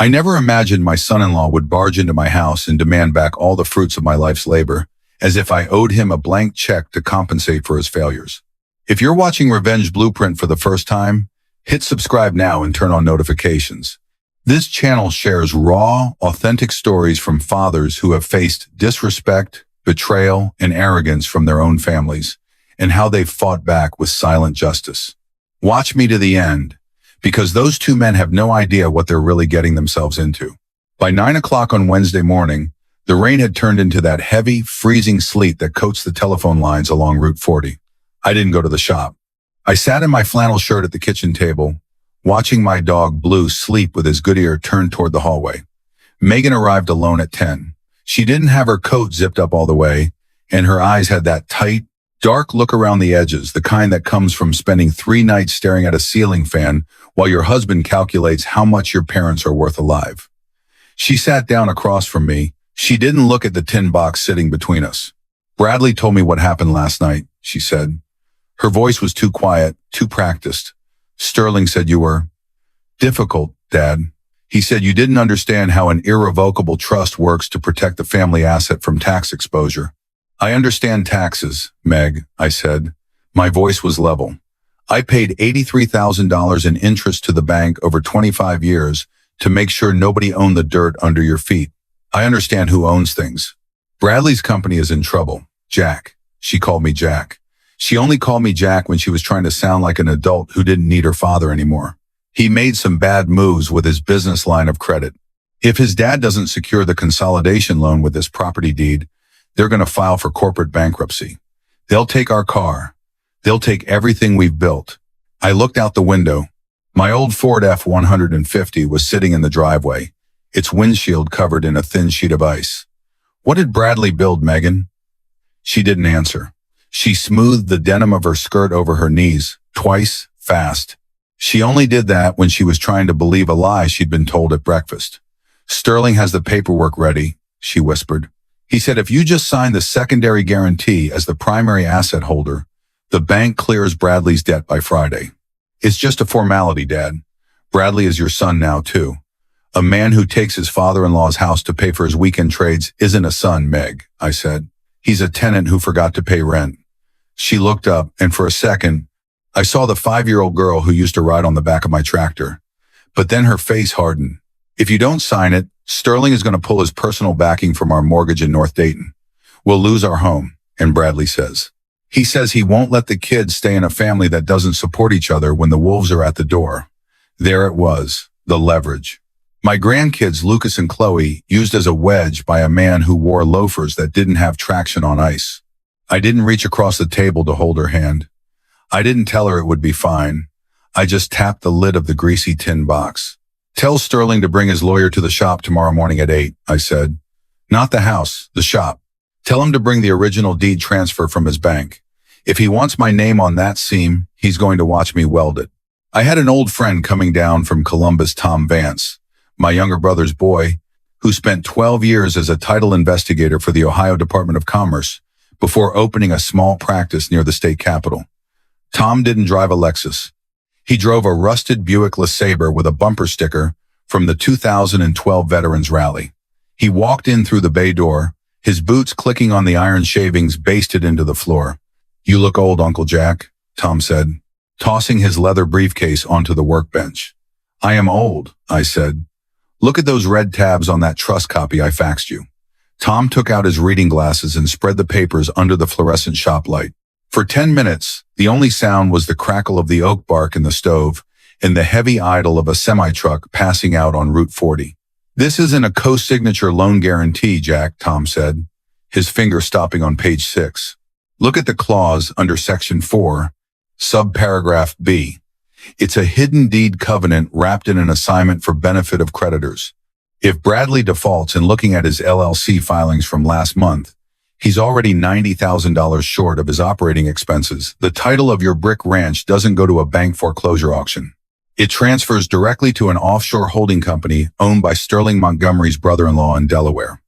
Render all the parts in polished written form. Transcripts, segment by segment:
I never imagined my son-in-law would barge into my house and demand back all the fruits of my life's labor, as if I owed him a blank check to compensate for his failures. If you're watching Revenge Blueprint for the first time, hit subscribe now and turn on notifications. This channel shares raw, authentic stories from fathers who have faced disrespect, betrayal, and arrogance from their own families, and how they've fought back with silent justice. Watch me to the end, because those two men have no idea what they're really getting themselves into. By 9 o'clock on Wednesday morning, the rain had turned into that heavy, freezing sleet that coats the telephone lines along Route 40. I didn't go to the shop. I sat in my flannel shirt at the kitchen table, watching my dog Blue sleep with his good ear turned toward the hallway. Megan arrived alone at 10. She didn't have her coat zipped up all the way, and her eyes had that tight, dark look around the edges, the kind that comes from spending 3 nights staring at a ceiling fan while your husband calculates how much your parents are worth alive. She sat down across from me. She didn't look at the tin box sitting between us. Bradley told me what happened last night, she said. Her voice was too quiet, too practiced. Sterling said you were difficult, Dad. He said you didn't understand how an irrevocable trust works to protect the family asset from tax exposure. I understand taxes, Meg, I said. My voice was level. I paid $83,000 in interest to the bank over 25 years to make sure nobody owned the dirt under your feet. I understand who owns things. Bradley's company is in trouble. Jack. She called me Jack. She only called me Jack when she was trying to sound like an adult who didn't need her father anymore. He made some bad moves with his business line of credit. If his dad doesn't secure the consolidation loan with this property deed, they're going to file for corporate bankruptcy. They'll take our car. They'll take everything we've built. I looked out the window. My old Ford F-150 was sitting in the driveway, its windshield covered in a thin sheet of ice. What did Bradley build, Megan? She didn't answer. She smoothed the denim of her skirt over her knees, twice, fast. She only did that when she was trying to believe a lie she'd been told at breakfast. Sterling has the paperwork ready, she whispered. He said if you just sign the secondary guarantee as the primary asset holder, the bank clears Bradley's debt by Friday. It's just a formality, Dad. Bradley is your son now, too. A man who takes his father-in-law's house to pay for his weekend trades isn't a son, Meg, I said. He's a tenant who forgot to pay rent. She looked up, and for a second, I saw the 5-year-old girl who used to ride on the back of my tractor. But then her face hardened. If you don't sign it, Sterling is going to pull his personal backing from our mortgage in North Dayton. We'll lose our home, and Bradley says. He says he won't let the kids stay in a family that doesn't support each other when the wolves are at the door. There it was, the leverage. My grandkids, Lucas and Chloe, used as a wedge by a man who wore loafers that didn't have traction on ice. I didn't reach across the table to hold her hand. I didn't tell her it would be fine. I just tapped the lid of the greasy tin box. Tell Sterling to bring his lawyer to the shop tomorrow morning at 8, I said. Not the house, the shop. Tell him to bring the original deed transfer from his bank. If he wants my name on that seam, he's going to watch me weld it. I had an old friend coming down from Columbus, Tom Vance, my younger brother's boy, who spent 12 years as a title investigator for the Ohio Department of Commerce before opening a small practice near the state capitol. Tom didn't drive a Lexus. He drove a rusted Buick LeSabre with a bumper sticker from the 2012 Veterans Rally. He walked in through the bay door, his boots clicking on the iron shavings basted into the floor. You look old, Uncle Jack, Tom said, tossing his leather briefcase onto the workbench. I am old, I said. Look at those red tabs on that trust copy I faxed you. Tom took out his reading glasses and spread the papers under the fluorescent shop light. For 10 minutes, the only sound was the crackle of the oak bark in the stove and the heavy idle of a semi-truck passing out on Route 40. This isn't a co-signature loan guarantee, Jack, Tom said, his finger stopping on page 6. Look at the clause under Section 4, subparagraph B. It's a hidden deed covenant wrapped in an assignment for benefit of creditors. If Bradley defaults in looking at his LLC filings from last month, he's already $90,000 short of his operating expenses. The title of your brick ranch doesn't go to a bank foreclosure auction. It transfers directly to an offshore holding company owned by Sterling Montgomery's brother-in-law in Delaware.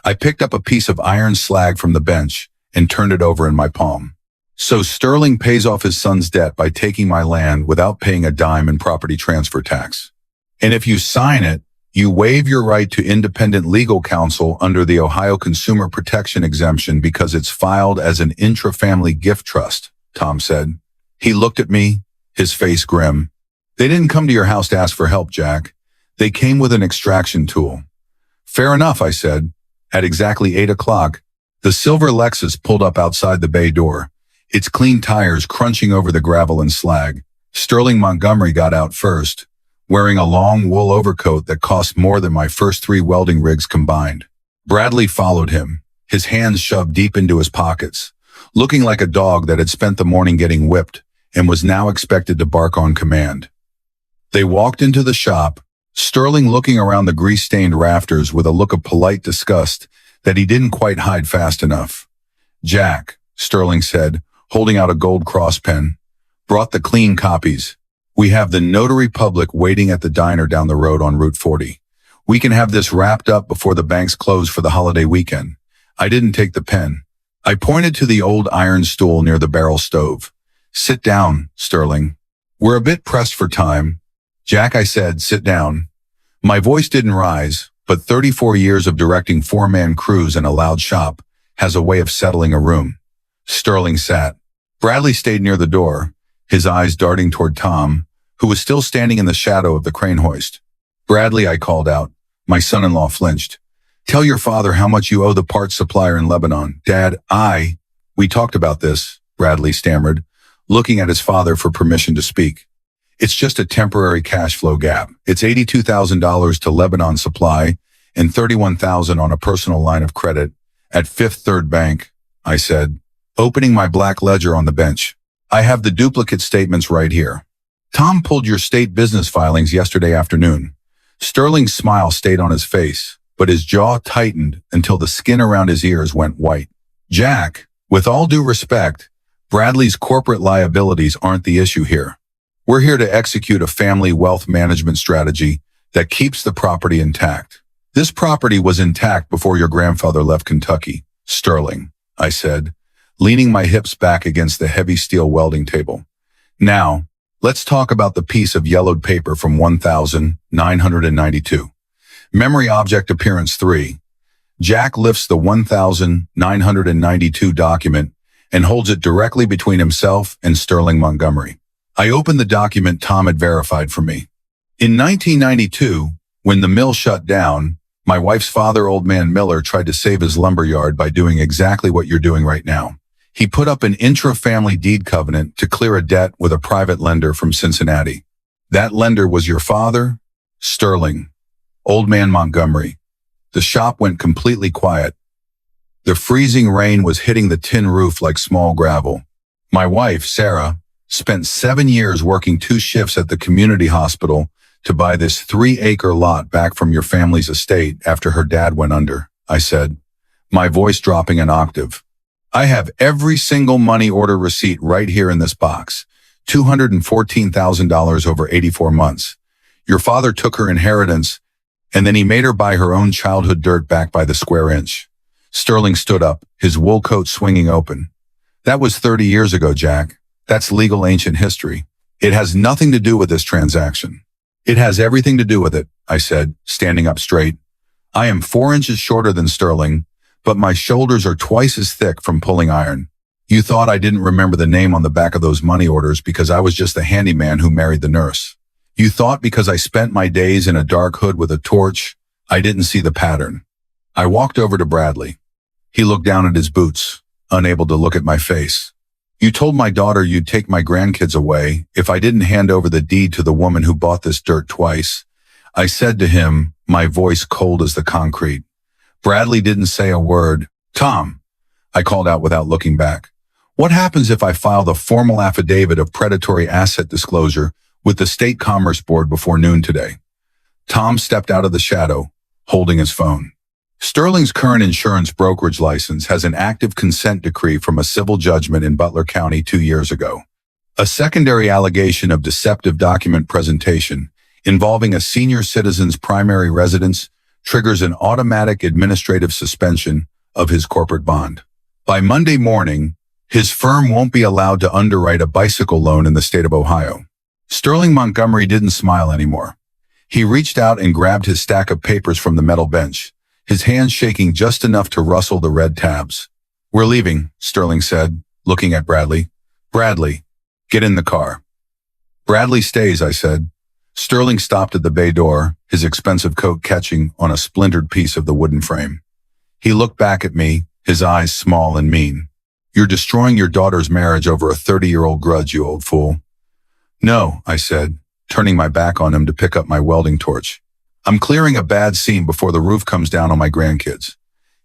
I picked up a piece of iron slag from the bench and turned it over in my palm. So Sterling pays off his son's debt by taking my land without paying a dime in property transfer tax. And if you sign it, You waive your right to independent legal counsel under the Ohio Consumer Protection Exemption because it's filed as an intra-family gift trust, Tom said. He looked at me, his face grim. They didn't come to your house to ask for help, Jack. They came with an extraction tool. Fair enough, I said. At exactly 8 o'clock, the silver Lexus pulled up outside the bay door, its clean tires crunching over the gravel and slag. Sterling Montgomery got out first, wearing a long wool overcoat that cost more than my first 3 welding rigs combined. Bradley followed him, his hands shoved deep into his pockets, looking like a dog that had spent the morning getting whipped and was now expected to bark on command. They walked into the shop, Sterling looking around the grease-stained rafters with a look of polite disgust that he didn't quite hide fast enough. Jack, Sterling said, holding out a gold cross pen, brought the clean copies. We have the notary public waiting at the diner down the road on Route 40. We can have this wrapped up before the banks close for the holiday weekend. I didn't take the pen. I pointed to the old iron stool near the barrel stove. Sit down, Sterling. We're a bit pressed for time. Jack, I said, sit down. My voice didn't rise, but 34 years of directing 4-man crews in a loud shop has a way of settling a room. Sterling sat. Bradley stayed near the door, his eyes darting toward Tom, who was still standing in the shadow of the crane hoist. Bradley, I called out. My son-in-law flinched. Tell your father how much you owe the parts supplier in Lebanon. Dad, we talked about this, Bradley stammered, looking at his father for permission to speak. It's just a temporary cash flow gap. It's $82,000 to Lebanon Supply and $31,000 on a personal line of credit at Fifth Third Bank, I said, opening my black ledger on the bench. I have the duplicate statements right here. Tom pulled your state business filings yesterday afternoon. Sterling's smile stayed on his face, but his jaw tightened until the skin around his ears went white. Jack, with all due respect, Bradley's corporate liabilities aren't the issue here. We're here to execute a family wealth management strategy that keeps the property intact. This property was intact before your grandfather left Kentucky, Sterling, I said, leaning my hips back against the heavy steel welding table. Now, let's talk about the piece of yellowed paper from 1992. Memory object appearance 3. Jack lifts the 1992 document and holds it directly between himself and Sterling Montgomery. I opened the document Tom had verified for me. In 1992, when the mill shut down, my wife's father, Old Man Miller, tried to save his lumber yard by doing exactly what you're doing right now. He put up an intra-family deed covenant to clear a debt with a private lender from Cincinnati. That lender was your father, Sterling, Old Man Montgomery. The shop went completely quiet. The freezing rain was hitting the tin roof like small gravel. My wife, Sarah, spent 7 years working 2 shifts at the community hospital to buy this 3-acre lot back from your family's estate after her dad went under, I said, my voice dropping an octave. I have every single money order receipt right here in this box, $214,000 over 84 months. Your father took her inheritance, and then he made her buy her own childhood dirt back by the square inch. Sterling stood up, his wool coat swinging open. That was 30 years ago, Jack. That's legal ancient history. It has nothing to do with this transaction. It has everything to do with it, I said, standing up straight. I am 4 inches shorter than Sterling, but my shoulders are twice as thick from pulling iron. You thought I didn't remember the name on the back of those money orders because I was just the handyman who married the nurse. You thought because I spent my days in a dark hood with a torch, I didn't see the pattern. I walked over to Bradley. He looked down at his boots, unable to look at my face. You told my daughter you'd take my grandkids away if I didn't hand over the deed to the woman who bought this dirt twice. I said to him, my voice cold as the concrete. Bradley didn't say a word. Tom, I called out without looking back. What happens if I file the formal affidavit of predatory asset disclosure with the State Commerce Board before noon today? Tom stepped out of the shadow, holding his phone. Sterling's current insurance brokerage license has an active consent decree from a civil judgment in Butler County 2 years ago. A secondary allegation of deceptive document presentation involving a senior citizen's primary residence triggers an automatic administrative suspension of his corporate bond. By Monday morning, his firm won't be allowed to underwrite a bicycle loan in the state of Ohio. Sterling Montgomery didn't smile anymore. He reached out and grabbed his stack of papers from the metal bench, his hands shaking just enough to rustle the red tabs. "We're leaving," Sterling said, looking at Bradley. "Bradley, get in the car." "Bradley stays," I said. Sterling stopped at the bay door, his expensive coat catching on a splintered piece of the wooden frame. He looked back at me, his eyes small and mean. "You're destroying your daughter's marriage over a 30-year-old grudge, you old fool." "No," I said, turning my back on him to pick up my welding torch. "I'm clearing a bad scene before the roof comes down on my grandkids.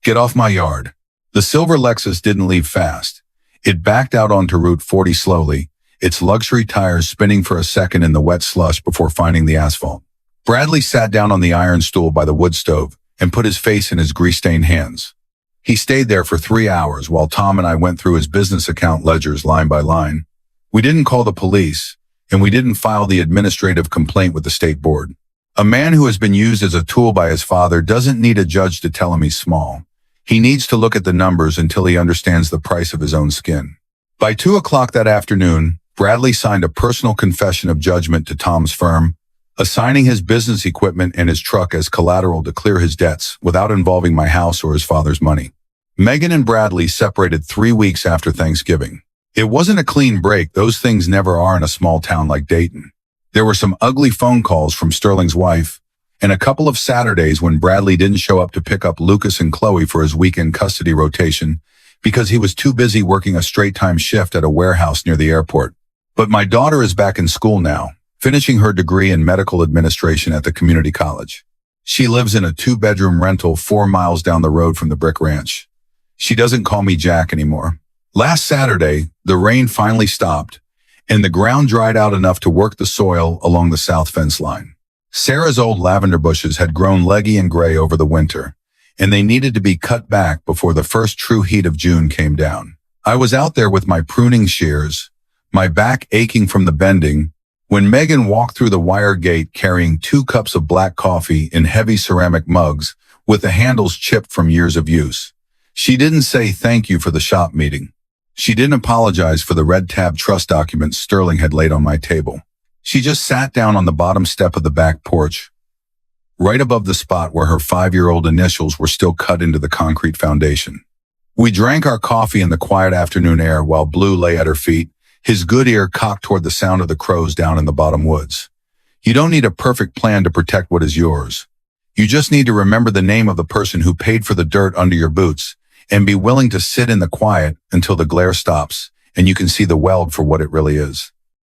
Get off my yard." The silver Lexus didn't leave fast. It backed out onto Route 40 slowly, its luxury tires spinning for a second in the wet slush before finding the asphalt. Bradley sat down on the iron stool by the wood stove and put his face in his grease-stained hands. He stayed there for 3 hours while Tom and I went through his business account ledgers line by line. We didn't call the police, and we didn't file the administrative complaint with the state board. A man who has been used as a tool by his father doesn't need a judge to tell him he's small. He needs to look at the numbers until he understands the price of his own skin. By 2 o'clock that afternoon, Bradley signed a personal confession of judgment to Tom's firm, assigning his business equipment and his truck as collateral to clear his debts without involving my house or his father's money. Megan and Bradley separated 3 weeks after Thanksgiving. It wasn't a clean break. Those things never are in a small town like Dayton. There were some ugly phone calls from Sterling's wife, and a couple of Saturdays when Bradley didn't show up to pick up Lucas and Chloe for his weekend custody rotation because he was too busy working a straight-time shift at a warehouse near the airport. But my daughter is back in school now, finishing her degree in medical administration at the community college. She lives in a 2-bedroom rental 4 miles down the road from the brick ranch. She doesn't call me Jack anymore. Last Saturday, the rain finally stopped, and the ground dried out enough to work the soil along the south fence line. Sarah's old lavender bushes had grown leggy and gray over the winter, and they needed to be cut back before the first true heat of June came down. I was out there with my pruning shears, my back aching from the bending, when Megan walked through the wire gate carrying 2 cups of black coffee in heavy ceramic mugs with the handles chipped from years of use. She didn't say thank you for the shop meeting. She didn't apologize for the red tab trust documents Sterling had laid on my table. She just sat down on the bottom step of the back porch, right above the spot where her 5-year-old initials were still cut into the concrete foundation. We drank our coffee in the quiet afternoon air while Blue lay at her feet, his good ear cocked toward the sound of the crows down in the bottom woods. You don't need a perfect plan to protect what is yours. You just need to remember the name of the person who paid for the dirt under your boots and be willing to sit in the quiet until the glare stops and you can see the weld for what it really is.